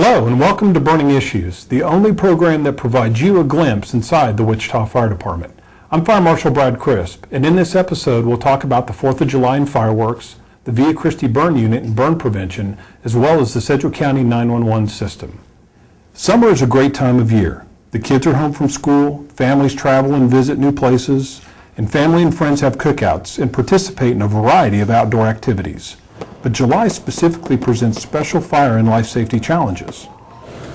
Hello and welcome to Burning Issues, the only program that provides you a glimpse inside the Wichita Fire Department. I'm Fire Marshal Brad Crisp, and in this episode we'll talk about the 4th of July and fireworks, the Via Christi burn unit and burn prevention, as well as the Sedgwick County 911 system. Summer is a great time of year. The kids are home from school, families travel and visit new places, and family and friends have cookouts and participate in a variety of outdoor activities. But July specifically presents special fire and life safety challenges.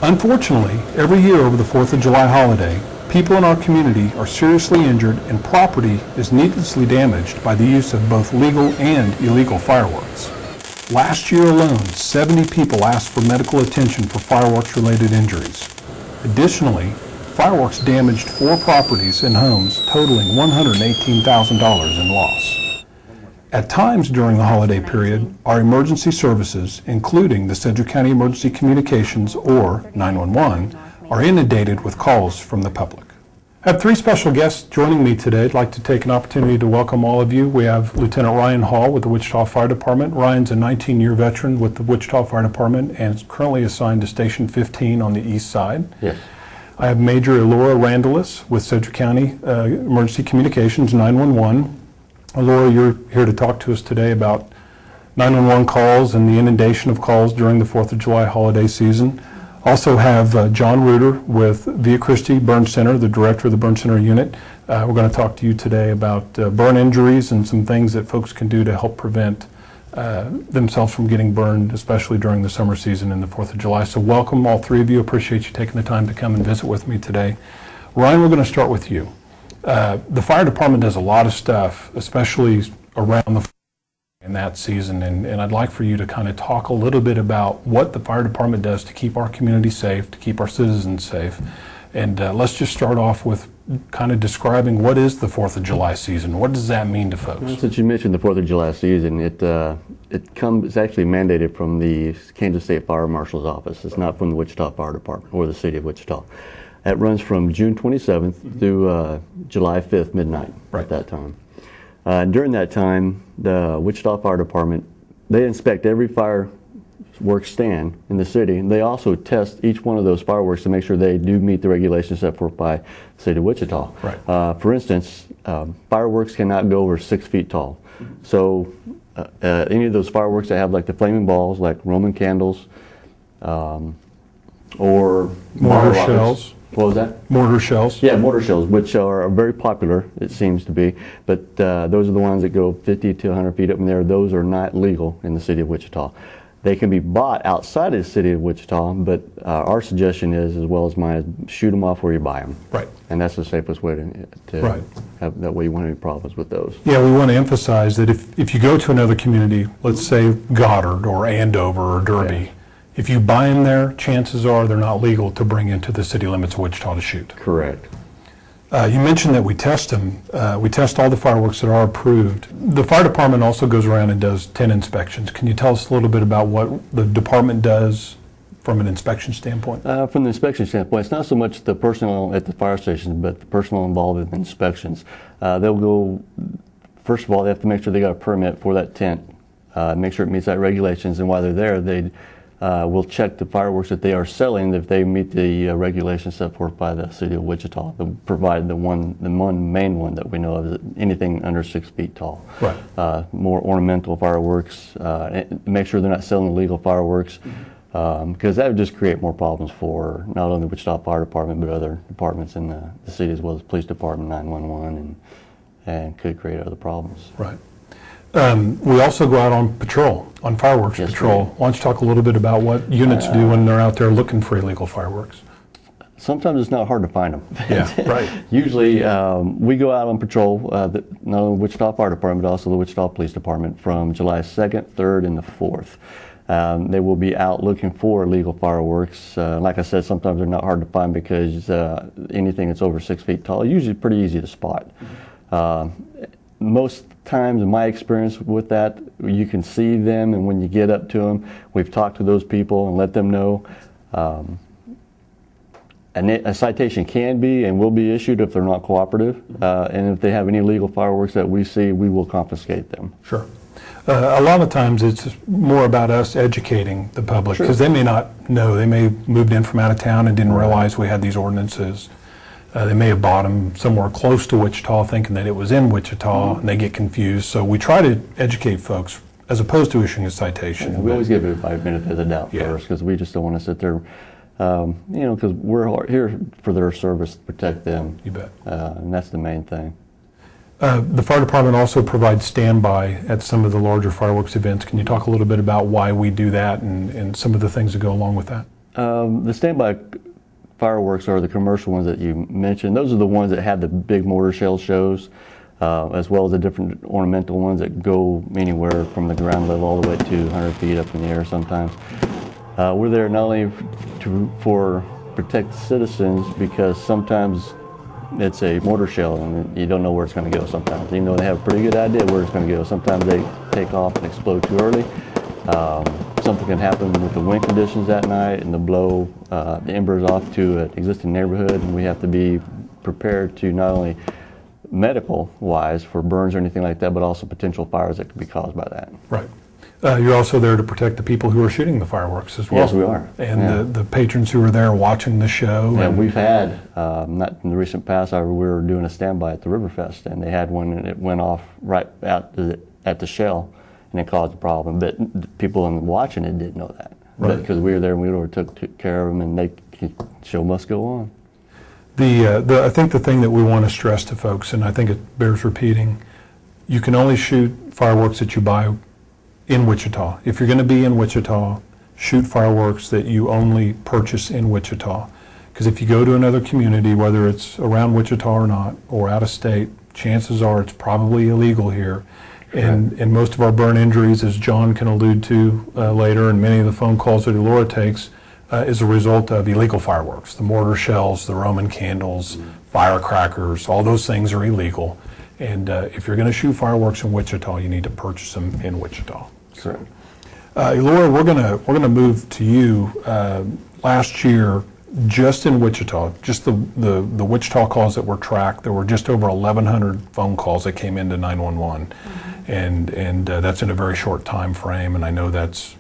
Unfortunately, every year over the 4th of July holiday, people in our community are seriously injured and property is needlessly damaged by the use of both legal and illegal fireworks. Last year alone, 70 people asked for medical attention for fireworks-related injuries. Additionally, fireworks damaged 4 properties and homes, totaling $118,000 in loss. At times during the holiday period, our emergency services, including the Sedgwick County Emergency Communications, or 911, are inundated with calls from the public. I have 3 special guests joining me today. I'd like to take an opportunity to welcome all of you. We have Lieutenant Ryan Hall with the Wichita Fire Department. Ryan's a 19-year veteran with the Wichita Fire Department and is currently assigned to Station 15 on the east side. Yes. I have Major Elora Randalis with Sedgwick County Emergency Communications 911. Elora, you're here to talk to us today about 911 calls and the inundation of calls during the 4th of July holiday season. Also have John Reuter with Via Christi Burn Center, the director of the Burn Center unit. We're going to talk to you today about burn injuries and some things that folks can do to help prevent themselves from getting burned, especially during the summer season and the 4th of July. So welcome, all 3 of you. Appreciate you taking the time to come and visit with me today. Ryan, we're going to start with you. The fire department does a lot of stuff, especially around the in that season, and I'd like for you to kind of talk a little bit about what the fire department does to keep our community safe, to keep our citizens safe. And let's just start off with kind of describing what is the 4th of July season. What does that mean to folks? Since you mentioned the 4th of July season, it's actually mandated from the Kansas State Fire Marshal's office. It's not from the Wichita Fire Department or the City of Wichita. It runs from June 27th through July 5th midnight at that time. During that time, the Wichita Fire Department, they inspect every fireworks stand in the city. And they also test each one of those fireworks to make sure they do meet the regulations set forth by the City of Wichita. Right. For instance, fireworks cannot go over 6 feet tall. So any of those fireworks that have like the flaming balls, like Roman candles, or mortar shells. What was that? Mortar shells. Yeah, mortar shells, which are very popular, it seems to be. But those are the ones that go 50 to 100 feet up in there. Those are not legal in the City of Wichita. They can be bought outside of the City of Wichita, but our suggestion is, as well as mine, is shoot them off where you buy them. Right. And that's the safest way to right. have, that way you won't have any problems with those. Yeah, we want to emphasize that if you go to another community, let's say Goddard or Andover or Derby, Yeah. If you buy them there, chances are they're not legal to bring into the city limits of Wichita to shoot. Correct. You mentioned that we test them. We test all the fireworks that are approved. The fire department also goes around and does 10 inspections. Can you tell us a little bit about what the department does from an inspection standpoint? From the inspection standpoint, it's not so much the personnel at the fire station, but the personnel involved in the inspections. They'll go, first of all, they have to make sure they got a permit for that tent, make sure it meets that regulations, and while they're there, we'll check the fireworks that they are selling if they meet the regulations set forth by the City of Wichita. Provided the one main one that we know of is anything under 6 feet tall. Right. More ornamental fireworks. Make sure they're not selling illegal fireworks, because that would just create more problems for not only the Wichita Fire Department but other departments in the city, as well as Police Department, 911, and could create other problems. Right. We also go out on patrol, on fireworks patrol. Why don't you talk a little bit about what units do when they're out there looking for illegal fireworks? Sometimes it's not hard to find them. Yeah, right. Usually we go out on patrol, not only the Wichita Fire Department, but also the Wichita Police Department from July 2nd, 3rd, and the 4th. They will be out looking for illegal fireworks. Like I said, sometimes they're not hard to find because anything that's over 6 feet tall is usually pretty easy to spot. Most times, in my experience with that, you can see them, and when you get up to them, we've talked to those people and let them know. A citation can be and will be issued if they're not cooperative, and if they have any illegal fireworks that we see, we will confiscate them. Sure. A lot of times it's more about us educating the public because they may not know. They may have moved in from out of town and didn't realize we had these ordinances. They may have bought them somewhere close to Wichita thinking that it was in Wichita and they get confused. So we try to educate folks as opposed to issuing a citation. We always give everybody a benefit of the doubt first because we just don't want to sit there, because we're here for their service to protect them. You bet. And that's the main thing. The fire department also provides standby at some of the larger fireworks events. Can you talk a little bit about why we do that and some of the things that go along with that? The standby fireworks are the commercial ones that you mentioned. Those are the ones that have the big mortar shell shows, as well as the different ornamental ones that go anywhere from the ground level all the way to 100 feet up in the air sometimes. We're there not only for protect citizens because sometimes it's a mortar shell and you don't know where it's going to go sometimes. Even though they have a pretty good idea where it's going to go, sometimes they take off and explode too early. Something can happen with the wind conditions that night and blow the embers off to an existing neighborhood, and we have to be prepared to not only medical-wise for burns or anything like that, but also potential fires that could be caused by that. Right. You're also there to protect the people who are shooting the fireworks as well. Yes, we are. And the patrons who are there watching the show. And we've had, not in the recent past, however, we were doing a standby at the Riverfest, and they had one and it went off right at the shell, and it caused a problem. But people watching it didn't know that. Right. Because we were there and we took care of them, and the show must go on. I think the thing that we want to stress to folks, and I think it bears repeating, you can only shoot fireworks that you buy in Wichita. If you're going to be in Wichita, shoot fireworks that you only purchase in Wichita. Because if you go to another community, whether it's around Wichita or not, or out of state, chances are it's probably illegal here. And most of our burn injuries, as John can allude to later, and many of the phone calls that Laura takes, is a result of illegal fireworks. The mortar shells, the Roman candles, firecrackers, all those things are illegal. And if you're going to shoot fireworks in Wichita, you need to purchase them in Wichita. Correct. Laura, we're gonna move to you. Last year, just in Wichita, just the Wichita calls that were tracked, there were just over 1,100 phone calls that came into 911, and that's in a very short time frame. And I know that's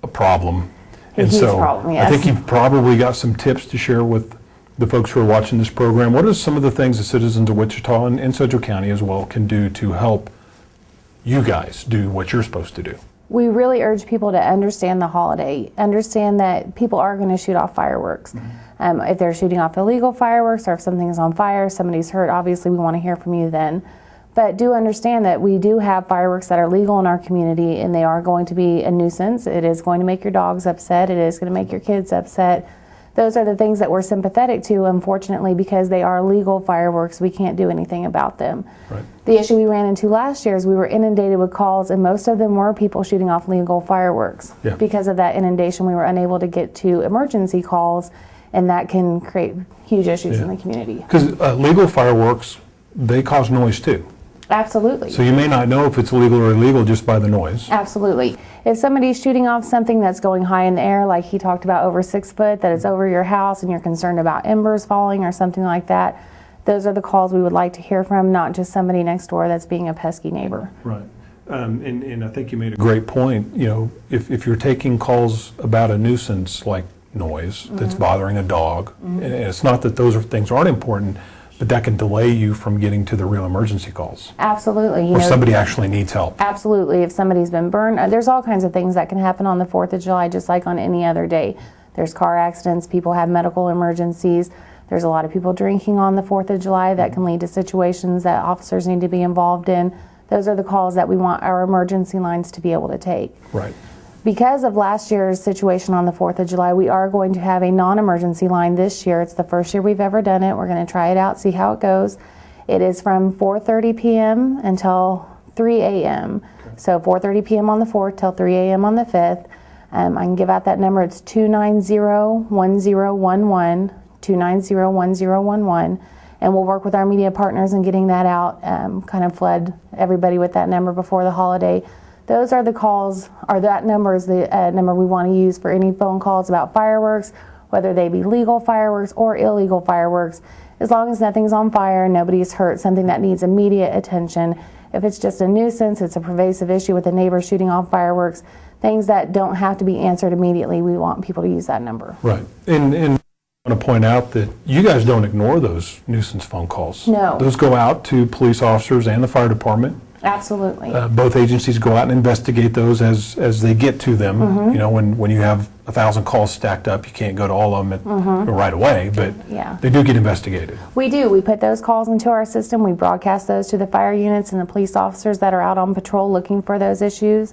a problem. A huge problem, yes. I think you've probably got some tips to share with the folks who are watching this program. What are some of the things the citizens of Wichita and Central County as well can do to help you guys do what you're supposed to do? We really urge people to understand the holiday, understand that people are going to shoot off fireworks. If they're shooting off illegal fireworks or if something's on fire, somebody's hurt, obviously we want to hear from you then. But do understand that we do have fireworks that are legal in our community, and they are going to be a nuisance. It is going to make your dogs upset. It is going to make your kids upset. Those are the things that we're sympathetic to, unfortunately, because they are legal fireworks. We can't do anything about them. Right. The issue we ran into last year is we were inundated with calls, and most of them were people shooting off legal fireworks. Yeah. Because of that inundation, we were unable to get to emergency calls, and that can create huge issues in the community. Because legal fireworks, they cause noise too. Absolutely. So you may not know if it's legal or illegal just by the noise. Absolutely. If somebody's shooting off something that's going high in the air, like he talked about over 6 foot, that is over your house and you're concerned about embers falling or something like that, those are the calls we would like to hear from, not just somebody next door that's being a pesky neighbor. Right. And I think you made a great point. You know, if you're taking calls about a nuisance like noise that's bothering a dog, and it's not that those things aren't important, but that can delay you from getting to the real emergency calls. Absolutely. Or somebody actually needs help. Absolutely. If somebody's been burned, there's all kinds of things that can happen on the 4th of July, just like on any other day. There's car accidents, people have medical emergencies. There's a lot of people drinking on the 4th of July that can lead to situations that officers need to be involved in. Those are the calls that we want our emergency lines to be able to take. Right. Because of last year's situation on the 4th of July, we are going to have a non-emergency line this year. It's the first year we've ever done it. We're going to try it out, see how it goes. It is from 4:30 p.m. until 3 a.m. Okay. So 4:30 p.m. on the 4th till 3 a.m. on the 5th. I can give out that number. It's 290-1011, 290-1011. And we'll work with our media partners in getting that out, kind of flood everybody with that number before the holiday. Those are the calls, or that number is the number we want to use for any phone calls about fireworks, whether they be legal fireworks or illegal fireworks. As long as nothing's on fire, nobody's hurt, something that needs immediate attention, If it's just a nuisance, it's a pervasive issue with a neighbor shooting off fireworks, things that don't have to be answered immediately, we want people to use that number. Right. And I want to point out that you guys don't ignore those nuisance phone calls. No. Those go out to police officers and the fire department. Absolutely. Both agencies go out and investigate those as they get to them. You know, when you have 1,000 calls stacked up, you can't go to all of them right away, but they do get investigated. We do. We put those calls into our system. We broadcast those to the fire units and the police officers that are out on patrol looking for those issues.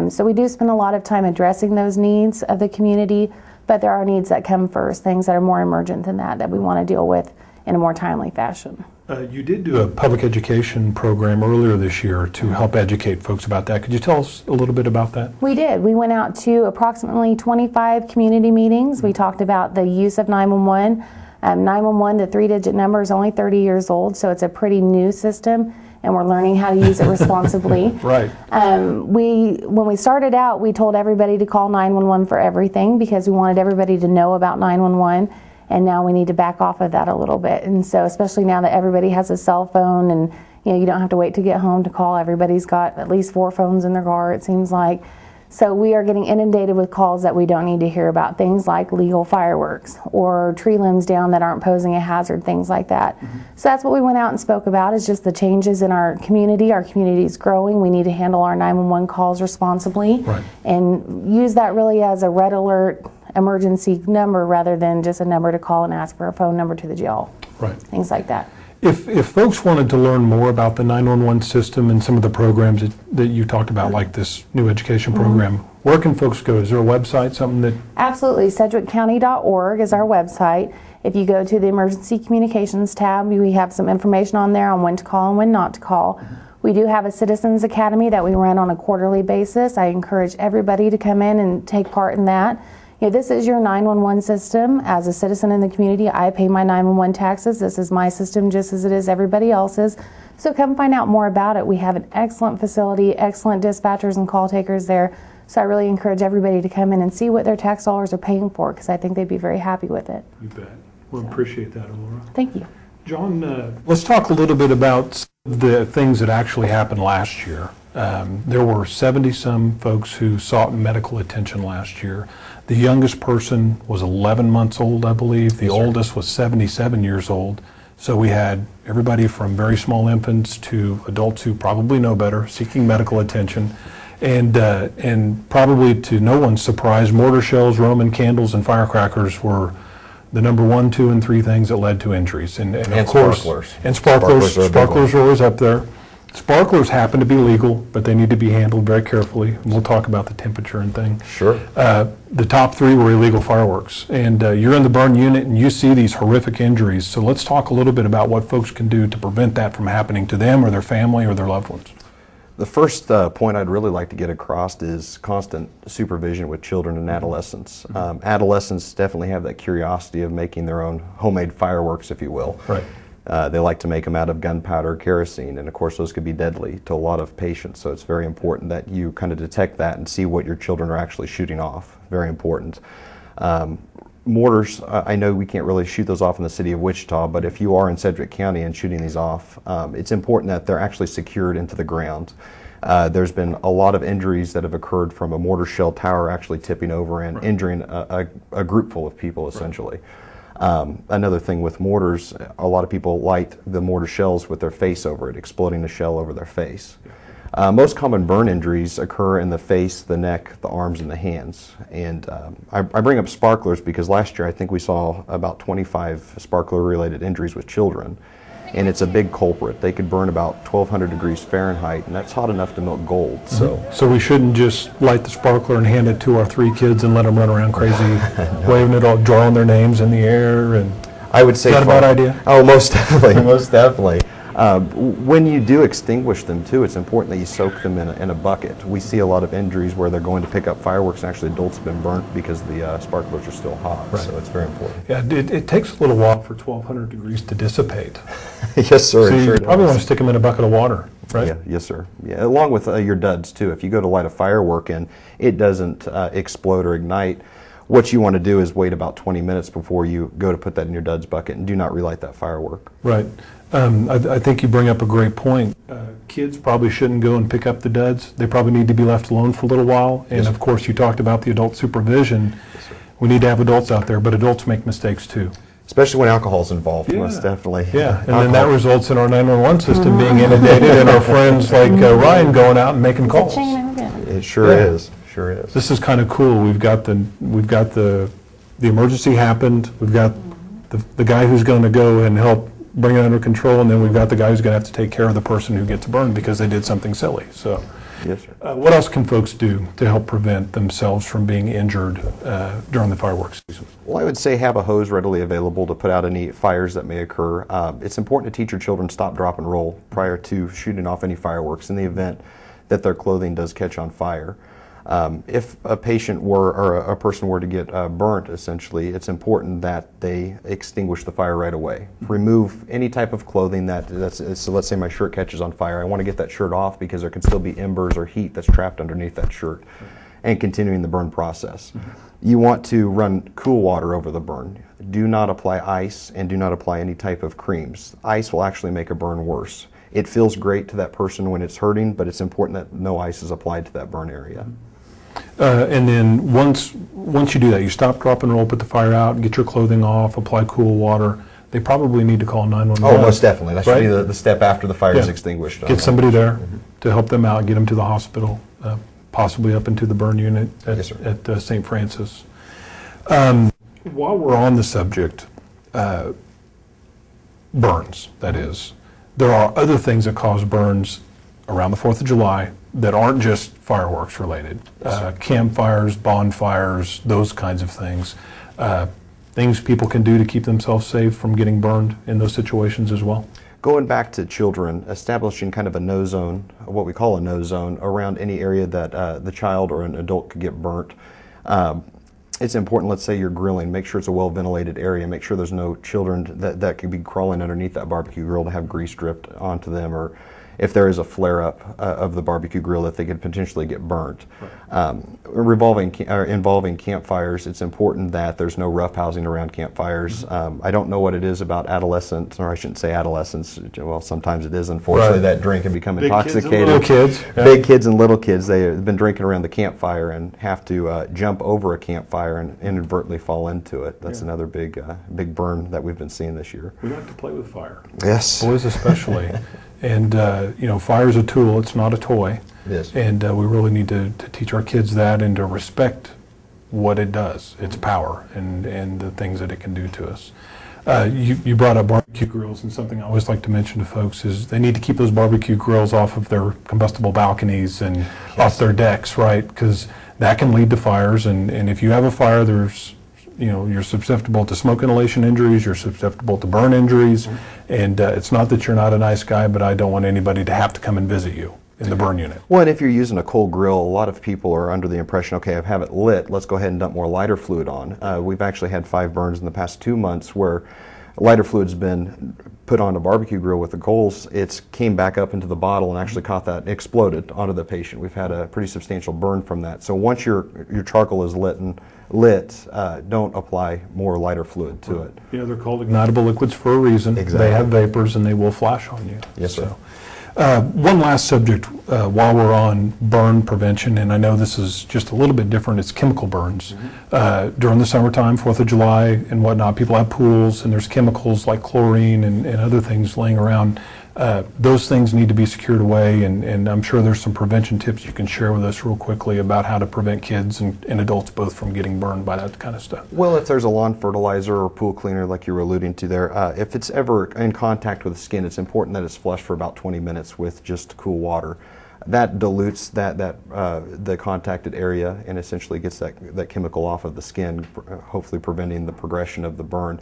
So we do spend a lot of time addressing those needs of the community, but there are needs that come first, things that are more emergent than that we want to deal with in a more timely fashion. You did do a public education program earlier this year to help educate folks about that. Could you tell us a little bit about that? We did. We went out to approximately 25 community meetings. We talked about the use of 911. 911, the 3-digit number, is only 30 years old, so it's a pretty new system, and we're learning how to use it responsibly. Right. When we started out, we told everybody to call 911 for everything because we wanted everybody to know about 911. And now we need to back off of that a little bit. And so especially now that everybody has a cell phone and you don't have to wait to get home to call. Everybody's got at least 4 phones in their car, it seems like. So we are getting inundated with calls that we don't need to hear about, things like legal fireworks or tree limbs down that aren't posing a hazard, things like that. So that's what we went out and spoke about, is just the changes in our community. Our community is growing. We need to handle our 911 calls responsibly and use that really as a red alert emergency number rather than just a number to call and ask for a phone number to the jail. Right. Things like that. If folks wanted to learn more about the 911 system and some of the programs that you talked about, like this new education program, where can folks go? Is there a website, something that... Absolutely. SedgwickCounty.org is our website. If you go to the Emergency Communications tab, we have some information on there on when to call and when not to call. We do have a Citizens Academy that we run on a quarterly basis. I encourage everybody to come in and take part in that. This is your 911 system. As a citizen in the community, I pay my 911 taxes. This is my system just as it is everybody else's. So come find out more about it. We have an excellent facility, excellent dispatchers and call takers there. So I really encourage everybody to come in and see what their tax dollars are paying for, because I think they'd be very happy with it. You bet. We'll appreciate that, Laura. Thank you. John, let's talk a little bit about the things that actually happened last year. There were 70-some folks who sought medical attention last year. The youngest person was 11 months old, I believe. The oldest was 77 years old. So we had everybody from very small infants to adults who probably know better seeking medical attention. And probably to no one's surprise, mortar shells, Roman candles, and firecrackers were the number 1, 2, and 3 things that led to injuries. And of course, sparklers. And sparklers are always up there. Sparklers happen to be legal, but they need to be handled very carefully. And we'll talk about the temperature and things. Sure. The top 3 were illegal fireworks. And you're in the burn unit and you see these horrific injuries. So let's talk a little bit about what folks can do to prevent that from happening to them or their family or their loved ones. The first point I'd really like to get across is constant supervision with children and adolescents. Adolescents definitely have that curiosity of making their own homemade fireworks, if you will. Right. They like to make them out of gunpowder, kerosene, and of course those could be deadly to a lot of patients. So it's very important that you kind of detect that and see what your children are actually shooting off. Very important. Mortars, I know we can't really shoot those off in the city of Wichita, but if you are in Sedgwick County and shooting these off, it's important that they're actually secured into the ground. There's been a lot of injuries that have occurred from a mortar shell tower actually tipping over and injuring a group full of people, essentially. Another thing with mortars, a lot of people light the mortar shells with their face over it, exploding the shell over their face. Most common burn injuries occur in the face, the neck, the arms, and the hands. And I bring up sparklers because last year I think we saw about 25 sparkler-related injuries with children. And it's a big culprit. They could burn about 1,200 degrees Fahrenheit, and that's hot enough to melt gold. So we shouldn't just light the sparkler and hand it to our 3 kids and let them run around crazy, waving it all, drawing their names in the air. And I would say is that a bad idea? Oh, most definitely, most definitely. When you do extinguish them too, it's important that you soak them in a bucket. We see a lot of injuries where they're going to pick up fireworks and actually adults have been burnt because the sparklers are still hot. Right. So it's very important. Yeah, it takes a little while for 1,200 degrees to dissipate. Yes, sir. So you probably want to stick them in a bucket of water, right? Yeah, yes, sir. Yeah, along with your duds too. If you go to light a firework and it doesn't explode or ignite, what you want to do is wait about 20 minutes before you go to put that in your duds bucket, and do not relight that firework. Right. I think you bring up a great point. Kids probably shouldn't go and pick up the duds. They probably need to be left alone for a little while. And of course, you talked about the adult supervision. We need to have adults out there, but adults make mistakes too. Especially when alcohol's involved, most definitely. Yeah, and then that results in our 911 system being inundated and our friends like Ryan going out and making calls. It sure is. Sure is. This is kind of cool. We've got the emergency happened. We've got the guy who's going to go and help bring it under control, and then we've got the guy who's going to have to take care of the person who gets burned because they did something silly. So, yes, sir. What else can folks do to help prevent themselves from being injured during the fireworks season? Well, I would say have a hose readily available to put out any fires that may occur. It's important to teach your children stop, drop, and roll prior to shooting off any fireworks in the event that their clothing does catch on fire. If a patient or a person were to get burnt, essentially, it's important that they extinguish the fire right away. Remove any type of clothing so let's say my shirt catches on fire. I want to get that shirt off because there can still be embers or heat that's trapped underneath that shirt, and continuing the burn process. You want to run cool water over the burn. Do not apply ice, and do not apply any type of creams. Ice will actually make a burn worse. It feels great to that person when it's hurting, but it's important that no ice is applied to that burn area. And then once you do that, you stop, drop, and roll, put the fire out, get your clothing off, apply cool water. They probably need to call 911. Oh, most definitely. That should be the step after the fire is extinguished. Get somebody there to help them out, get them to the hospital, possibly up into the burn unit at St. Francis. While we're on the subject, burns, that is, there are other things that cause burns around the 4th of July that aren't just fireworks related. Campfires, bonfires, those kinds of things. Things people can do to keep themselves safe from getting burned in those situations as well. Going back to children, establishing kind of a no zone, what we call a no zone, around any area that the child or an adult could get burnt. It's important, let's say you're grilling, make sure it's a well-ventilated area, make sure there's no children that could be crawling underneath that barbecue grill to have grease dripped onto them, or if there is a flare-up of the barbecue grill, that they could potentially get burnt. Involving campfires, it's important that there's no roughhousing around campfires. I don't know what it is about adolescents, or I shouldn't say adolescents, well, sometimes it is, unfortunately, that drink can become intoxicated. Big kids and little kids, they've been drinking around the campfire and have to jump over a campfire and inadvertently fall into it. That's another big burn that we've been seeing this year. We like to play with fire. Yes. Boys especially. And, fire is a tool, it's not a toy. Yes. And we really need to teach our kids that and to respect what it does, its power, and the things that it can do to us. You brought up barbecue grills, and something I always like to mention to folks is they need to keep those barbecue grills off of their combustible balconies and off their decks, right? Because that can lead to fires, and if you have a fire, you're susceptible to smoke inhalation injuries, you're susceptible to burn injuries, and it's not that you're not a nice guy, but I don't want anybody to have to come and visit you in the burn unit. Well, and if you're using a coal grill, a lot of people are under the impression, okay, I have it lit, let's go ahead and dump more lighter fluid on. We've actually had 5 burns in the past 2 months where lighter fluid's been put on a barbecue grill with the coals. It came back up into the bottle and actually caught that and exploded onto the patient. We've had a pretty substantial burn from that. So once your charcoal is lit, don't apply more lighter fluid to it. Yeah, they're called ignitable liquids for a reason. Exactly. They have vapors and they will flash on you. Yes, sir. One last subject while we're on burn prevention, and I know this is just a little bit different, it's chemical burns. During the summertime, 4th of July and whatnot, people have pools and there's chemicals like chlorine and other things laying around. Those things need to be secured away, and I'm sure there's some prevention tips you can share with us real quickly about how to prevent kids and adults both from getting burned by that kind of stuff. Well, if there's a lawn fertilizer or pool cleaner like you were alluding to there, if it's ever in contact with the skin, it's important that it's flushed for about 20 minutes with just cool water. That dilutes the contacted area and essentially gets that chemical off of the skin, hopefully preventing the progression of the burn.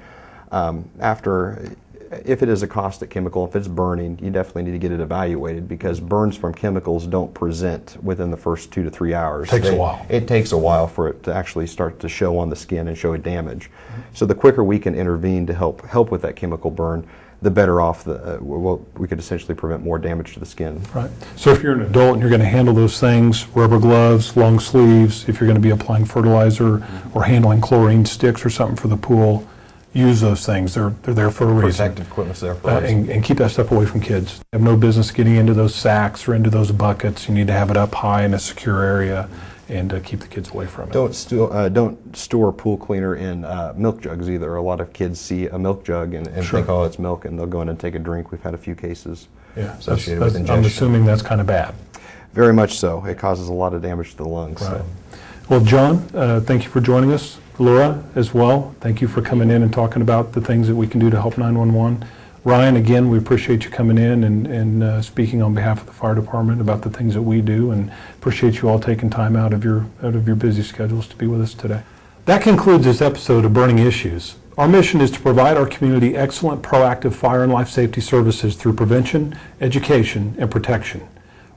If it is a caustic chemical, if it's burning, you definitely need to get it evaluated, because burns from chemicals don't present within the first 2 to 3 hours. Takes a while. It takes a while for it to actually start to show on the skin and show a damage. So the quicker we can intervene to help with that chemical burn, the better off we could essentially prevent more damage to the skin. Right. So if you're an adult and you're going to handle those things, rubber gloves, long sleeves, if you're going to be applying fertilizer or handling chlorine sticks or something for the pool, use those things. They're there for a reason. Protective equipment's there for a reason. And keep that stuff away from kids. You have no business getting into those sacks or into those buckets. You need to have it up high in a secure area and keep the kids away from it. Don't store pool cleaner in milk jugs either. A lot of kids see a milk jug and Sure. think, oh, it's milk, and they'll go in and take a drink. We've had a few cases associated That's, with ingestion. I'm assuming that's kind of bad. Very much so. It causes a lot of damage to the lungs. Right. So. Well, John, thank you for joining us. Laura, as well, thank you for coming in and talking about the things that we can do to help 911. Ryan, again, we appreciate you coming in and speaking on behalf of the fire department about the things that we do, and appreciate you all taking time out of your busy schedules to be with us today. That concludes this episode of Burning Issues. Our mission is to provide our community excellent proactive fire and life safety services through prevention, education, and protection.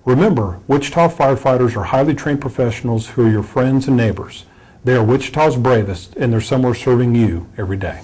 Remember, Wichita firefighters are highly trained professionals who are your friends and neighbors. They are Wichita's bravest, and they're somewhere serving you every day.